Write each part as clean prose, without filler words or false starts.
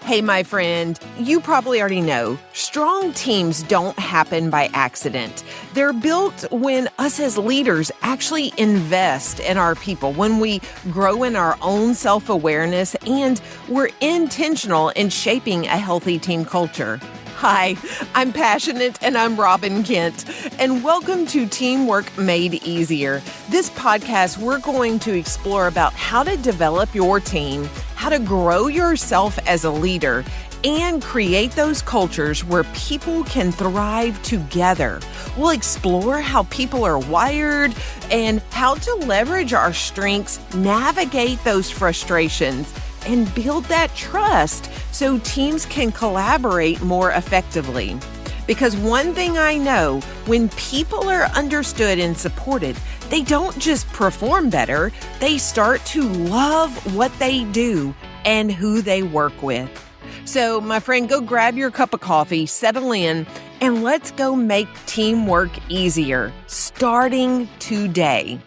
Hey, my friend, you probably already know, strong teams don't happen by accident. They're built when us as leaders actually invest in our people, when we grow in our own self-awareness, and we're intentional in shaping a healthy team culture. Hi, I'm passionate and I'm Robin Kent, and welcome to Teamwork Made Easier. This podcast, we're going to explore about how to develop your team, how to grow yourself as a leader, and create those cultures where people can thrive together. We'll explore how people are wired and how to leverage our strengths, navigate those frustrations, and build that trust so teams can collaborate more effectively. Because one thing I know, when people are understood and supported, they don't just perform better, they start to love what they do and who they work with. So, my friend, go grab your cup of coffee, settle in, and let's go make teamwork easier, starting today.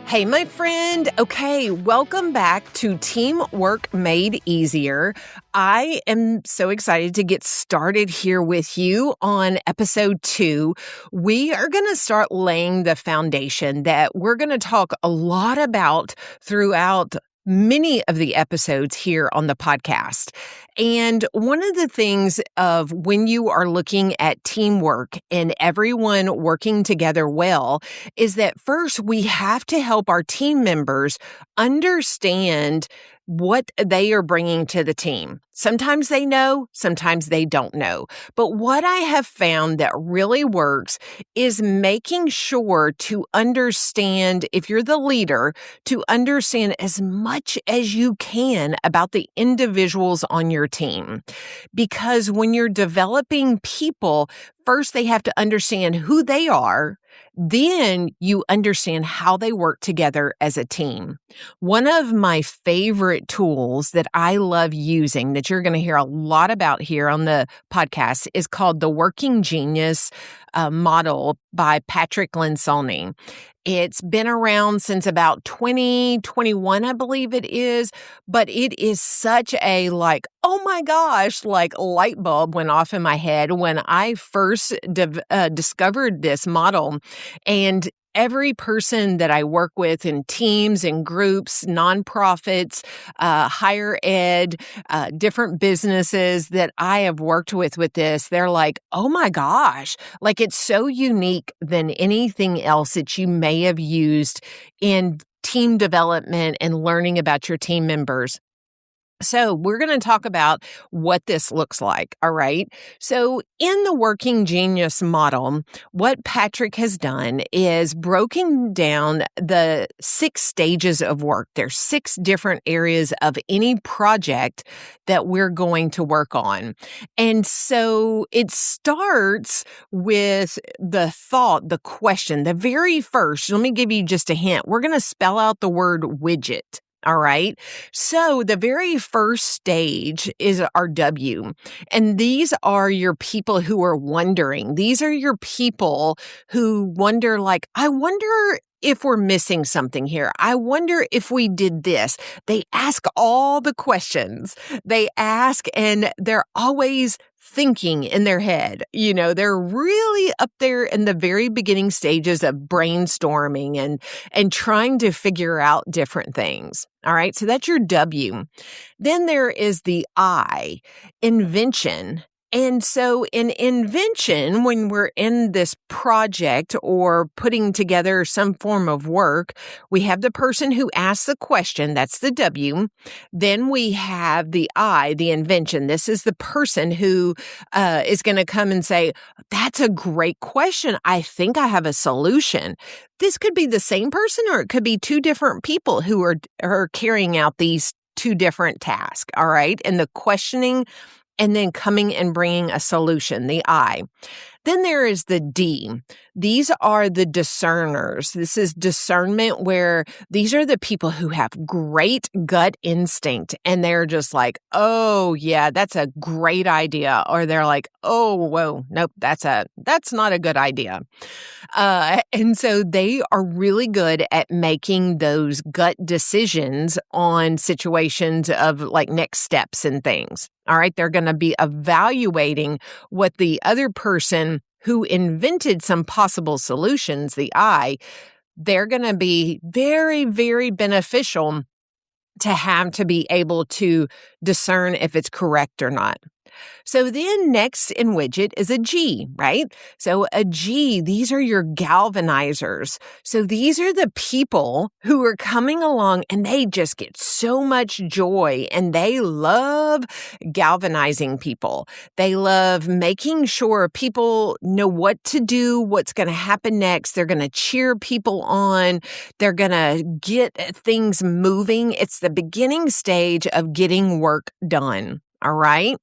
Hey, my friend. Okay, welcome back to Teamwork Made Easier. I am so excited to get started here with you on episode 2. We are going to start laying the foundation that we're going to talk a lot about throughout many of the episodes here on the podcast. And one of the things of when you are looking at teamwork and everyone working together well is that first we have to help our team members understand what they are bringing to the team. Sometimes they know, sometimes they don't know. But what I have found that really works is making sure to understand, if you're the leader, to understand as much as you can about the individuals on your team. Because when you're developing people, first they have to understand who they are. Then you understand how they work together as a team. One of my favorite tools that I love using that you're going to hear a lot about here on the podcast is called the Working Genius model by Patrick Lencioni. It's been around since about 2021, I believe it is, but it is such a oh my gosh, light bulb went off in my head when I first discovered this model. And every person that I work with in teams and groups, nonprofits, higher ed, different businesses that I have worked with this, they're like, oh my gosh, it's so unique than anything else that you may have used in team development and learning about your team members. So we're going to talk about what this looks like, all right? So in the Working Genius model, what Patrick has done is broken down the 6 stages of work. There's 6 different areas of any project that we're going to work on. And so it starts with the thought, the question, the very first. Let me give you just a hint. We're going to spell out the word widget. All right. So the very first stage is our W. And these are your people who are wondering. These are your people who wonder, I wonder if we're missing something here. I wonder if we did this. They ask all the questions. They ask, and they're always thinking in their head. They're really up there in the very beginning stages of brainstorming and trying to figure out different things. All right. So that's your W. Then there is the I, invention. And so in invention, when we're in this project or putting together some form of work, we have the person who asks the question. That's the W. Then we have the I, the invention. This is the person who is going to come and say, that's a great question. I think I have a solution. This could be the same person, or it could be 2 different people who are carrying out these 2 different tasks. All right. And the questioning, and then coming and bringing a solution, the I. Then there is the D. These are the discerners. This is discernment where these are the people who have great gut instinct and they're just like, oh yeah, that's a great idea. Or they're like, oh, whoa, nope, that's not a good idea. And so they are really good at making those gut decisions on situations of like next steps and things. All right. They're going to be evaluating what the other person who invented some possible solutions, the I, they're going to be very, very beneficial to have to be able to discern if it's correct or not. So then next in widget is a G, right? So a G, these are your galvanizers. So these are the people who are coming along and they just get so much joy and they love galvanizing people. They love making sure people know what to do, what's going to happen next. They're going to cheer people on. They're going to get things moving. It's the beginning stage of getting work done. All right.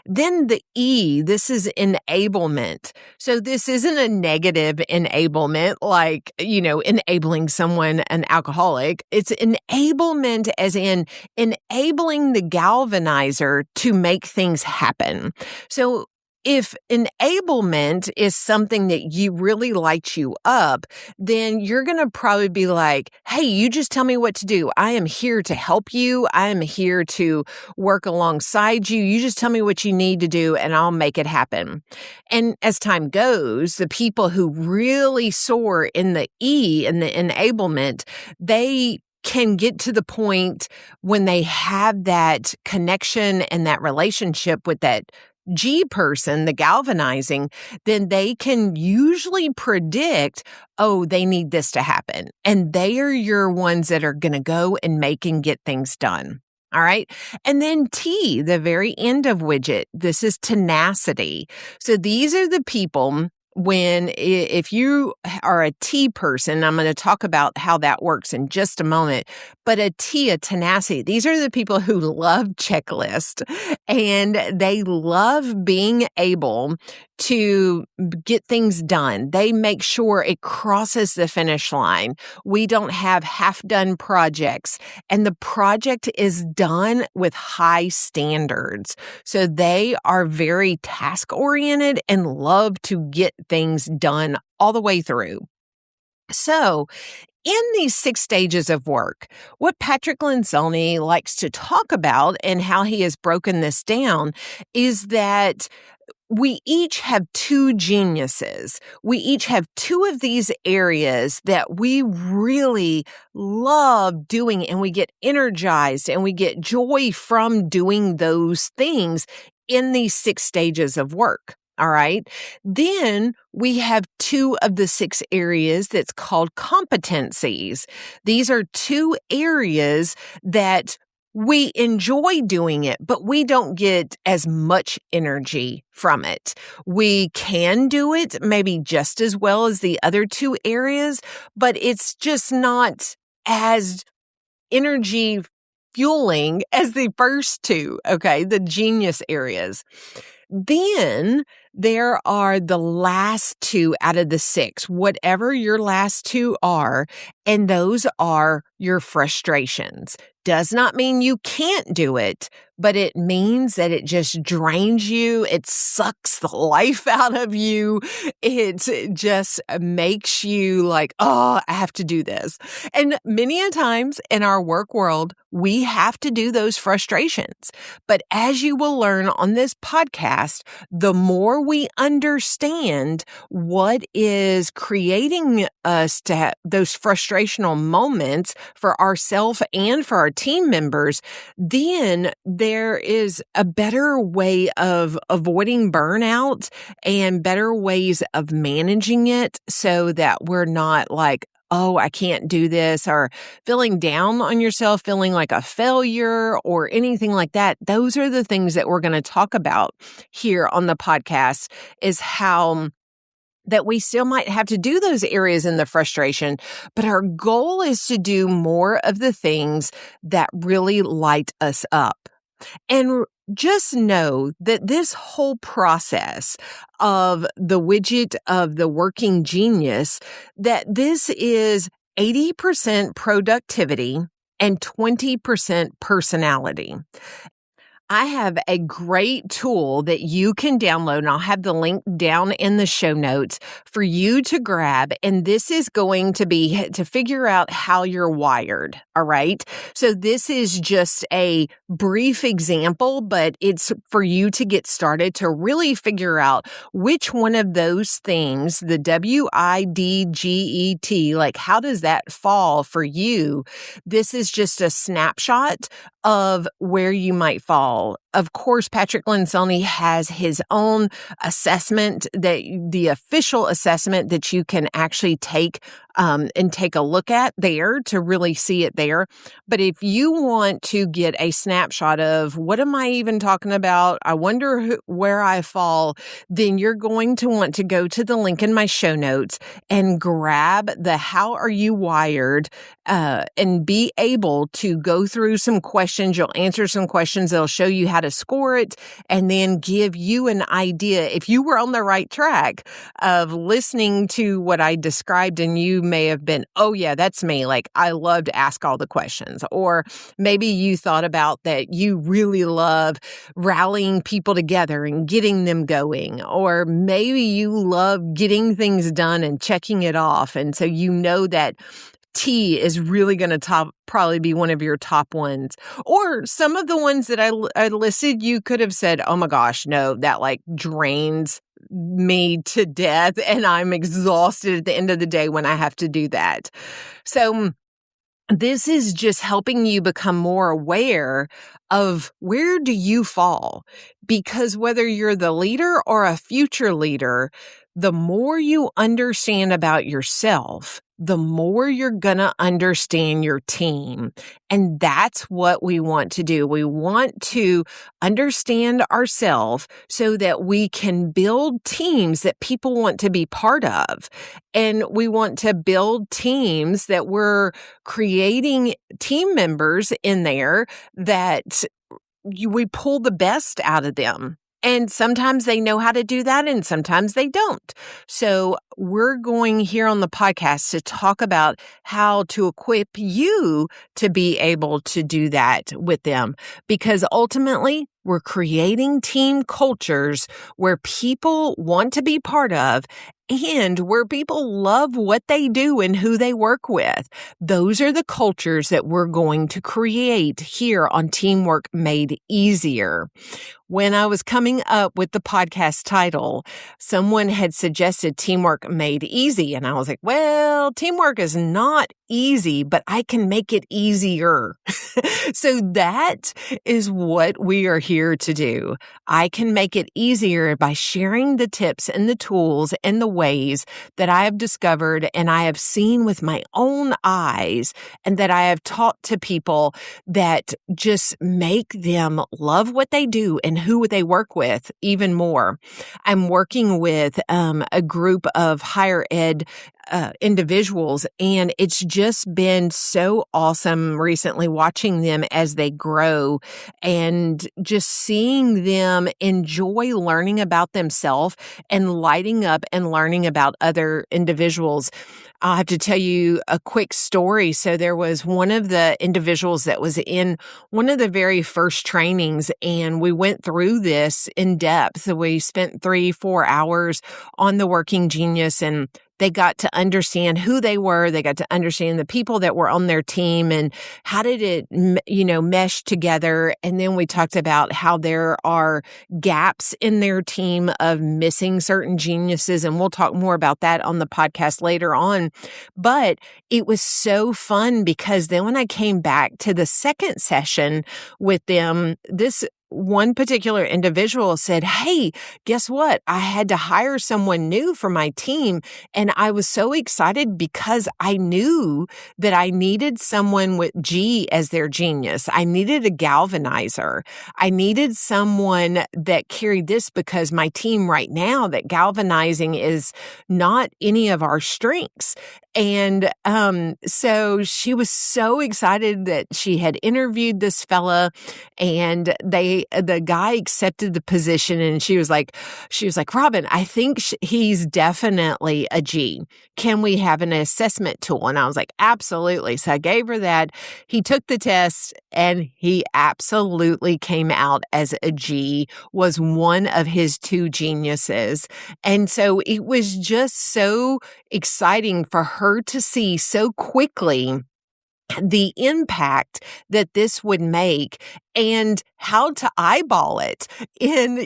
Then the E, this is enablement. So this isn't a negative enablement, like, enabling someone, an alcoholic. It's enablement as in enabling the galvanizer to make things happen. So if enablement is something that you really lights you up, then you're going to probably be like, hey, you just tell me what to do. I am here to help you. I am here to work alongside you. You just tell me what you need to do and I'll make it happen. And as time goes, the people who really soar in the E and the enablement, they can get to the point when they have that connection and that relationship with that G person, the galvanizing, then they can usually predict, oh, they need this to happen. And they are your ones that are going to go and make and get things done. All right. And then T, the very end of widget, this is tenacity. So these are the people if you are a T person, I'm going to talk about how that works in just a moment, but a tenacity, these are the people who love checklists and they love being able to get things done. They make sure it crosses the finish line. We don't have half-done projects, and the project is done with high standards. So they are very task-oriented and love to get things done all the way through. So in these 6 stages of work, what Patrick Lencioni likes to talk about and how he has broken this down is that we each have 2 geniuses. We each have 2 of these areas that we really love doing, and we get energized and we get joy from doing those things in these 6 stages of work. All right. Then we have 2 of the 6 areas that's called competencies. These are 2 areas that we enjoy doing it, but we don't get as much energy from it. We can do it maybe just as well as the other 2 areas, but it's just not as energy fueling as the first 2, okay, the genius areas. Then there are the last 2 out of the 6, whatever your last 2 are, and those are your frustrations. Does not mean you can't do it, but it means that it just drains you. It sucks the life out of you. It just makes you like, oh, I have to do this. And many a times in our work world, we have to do those frustrations. But as you will learn on this podcast, the more we understand what is creating us to have those frustrational moments for ourselves and for our team members, then there is a better way of avoiding burnout and better ways of managing it so that we're not like, oh, I can't do this, or feeling down on yourself, feeling like a failure or anything like that. Those are the things that we're going to talk about here on the podcast, is how that we still might have to do those areas in the frustration, but our goal is to do more of the things that really light us up. And just know that this whole process of the widget of the working genius, that this is 80% productivity and 20% personality. I have a great tool that you can download, and I'll have the link down in the show notes for you to grab. And this is going to be to figure out how you're wired. All right. So this is just a brief example, but it's for you to get started to really figure out which one of those things, the WIDGET, like how does that fall for you? This is just a snapshot of where you might fall. Of course, Patrick Lencioni has his own assessment, that the official assessment that you can actually take and take a look at there to really see it there. But if you want to get a snapshot of what am I even talking about, I wonder where I fall, then you're going to want to go to the link in my show notes and grab the How Are You Wired and be able to go through some questions. You'll answer some questions. They'll show you how to score it and then give you an idea if you were on the right track of listening to what I described, and you may have been, oh yeah, that's me. Like I love to ask all the questions. Or maybe you thought about that you really love rallying people together and getting them going. Or maybe you love getting things done and checking it off. And so you know that T is really going to probably be one of your top ones. Or some of the ones that I listed, you could have said, oh my gosh, no, that like drains me to death and I'm exhausted at the end of the day when I have to do that. So this is just helping you become more aware of where do you fall? Because whether you're the leader or a future leader, the more you understand about yourself, the more you're going to understand your team. And that's what we want to do. We want to understand ourselves so that we can build teams that people want to be part of. And we want to build teams that we're creating team members in there that we pull the best out of them. And sometimes they know how to do that and sometimes they don't. So we're going here on the podcast to talk about how to equip you to be able to do that with them. Because ultimately, we're creating team cultures where people want to be part of and where people love what they do and who they work with. Those are the cultures that we're going to create here on Teamwork Made Easier. When I was coming up with the podcast title, someone had suggested Teamwork Made Easy. And I was like, well, teamwork is not easy, but I can make it easier. So that is what we are here to do. I can make it easier by sharing the tips and the tools and the ways that I have discovered and I have seen with my own eyes and that I have taught to people that just make them love what they do and who they work with even more. I'm working with a group of higher ed individuals, and it's just been so awesome recently watching them as they grow and just seeing them enjoy learning about themselves and lighting up and learning about other individuals. I'll have to tell you a quick story. So there was one of the individuals that was in one of the very first trainings, and we went through this in depth. We spent 3-4 hours on the Working Genius, and they got to understand who they were. They got to understand the people that were on their team and how did it, mesh together. And then we talked about how there are gaps in their team of missing certain geniuses. And we'll talk more about that on the podcast later on. But it was so fun because then when I came back to the second session with them, this one particular individual said, hey, guess what? I had to hire someone new for my team. And I was so excited because I knew that I needed someone with G as their genius. I needed a galvanizer. I needed someone that carried this because my team right now, that galvanizing is not any of our strengths. And so she was so excited that she had interviewed this fella, and the guy accepted the position, and she was like, Robin, I think he's definitely a G. Can we have an assessment tool? And I was like, absolutely. So I gave her that. He took the test, and he absolutely came out as a G, was one of his two geniuses. And so it was just so exciting for her to see so quickly the impact that this would make and how to eyeball it in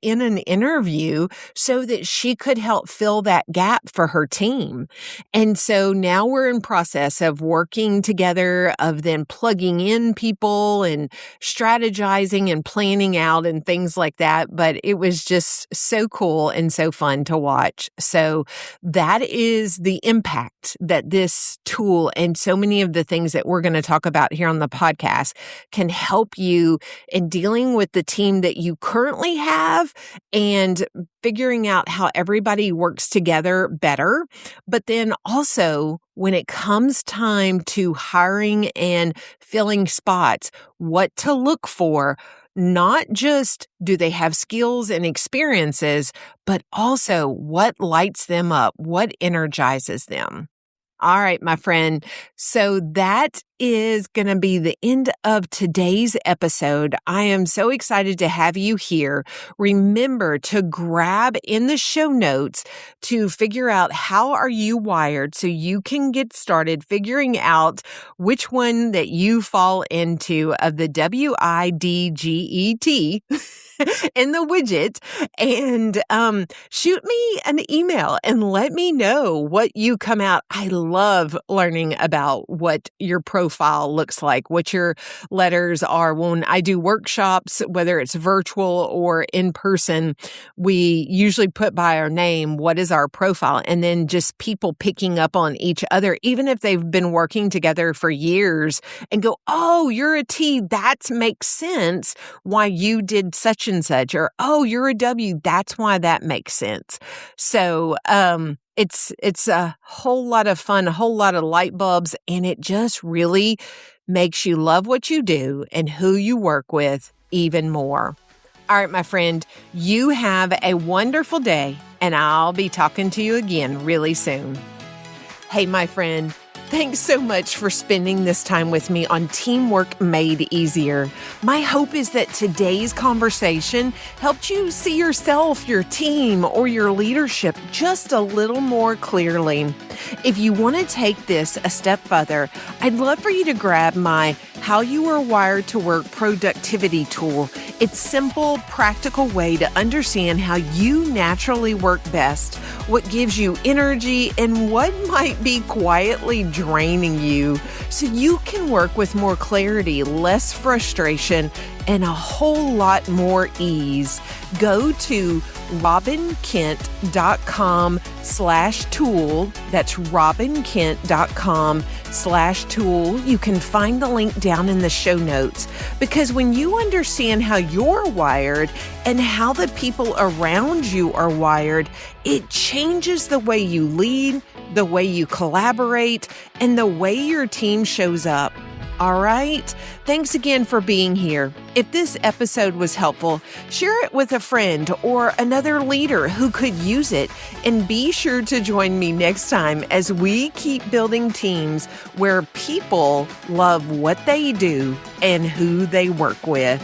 an interview so that she could help fill that gap for her team. And so now we're in process of working together, of then plugging in people and strategizing and planning out and things like that. But it was just so cool and so fun to watch. So that is the impact that this tool and so many of the things that we're going to talk about here on the podcast can help you in dealing with the team that you currently have and figuring out how everybody works together better. But then also when it comes time to hiring and filling spots, what to look for. Not just do they have skills and experiences, but also what lights them up, what energizes them. All right, my friend. So that is going to be the end of today's episode. I am so excited to have you here. Remember to grab in the show notes to figure out how are you wired so you can get started figuring out which one that you fall into of the WIDGET in the widget, and shoot me an email and let me know what you come out. I love learning about what your profile looks like, what your letters are. When I do workshops, whether it's virtual or in person, we usually put by our name, what is our profile, and then just people picking up on each other, even if they've been working together for years, and go, oh, you're a T, that makes sense why you did such and such, or, oh, you're a W, that's why that makes sense. So, it's a whole lot of fun, a whole lot of light bulbs, and it just really makes you love what you do and who you work with even more. All right, my friend, you have a wonderful day, and I'll be talking to you again really soon. Hey, my friend, thanks so much for spending this time with me on Teamwork Made Easier. My hope is that today's conversation helped you see yourself, your team, or your leadership just a little more clearly. If you want to take this a step further, I'd love for you to grab my How You Are Wired to Work productivity tool. It's a simple, practical way to understand how you naturally work best, what gives you energy, and what might be quietly draining you, so you can work with more clarity, less frustration, and a whole lot more ease. Go to robinkent.com/tool. That's robinkent.com/tool. You can find the link down in the show notes, because when you understand how you're wired and how the people around you are wired, it changes the way you lead, the way you collaborate, and the way your team shows up. All right. Thanks again for being here. If this episode was helpful, share it with a friend or another leader who could use it. And be sure to join me next time as we keep building teams where people love what they do and who they work with.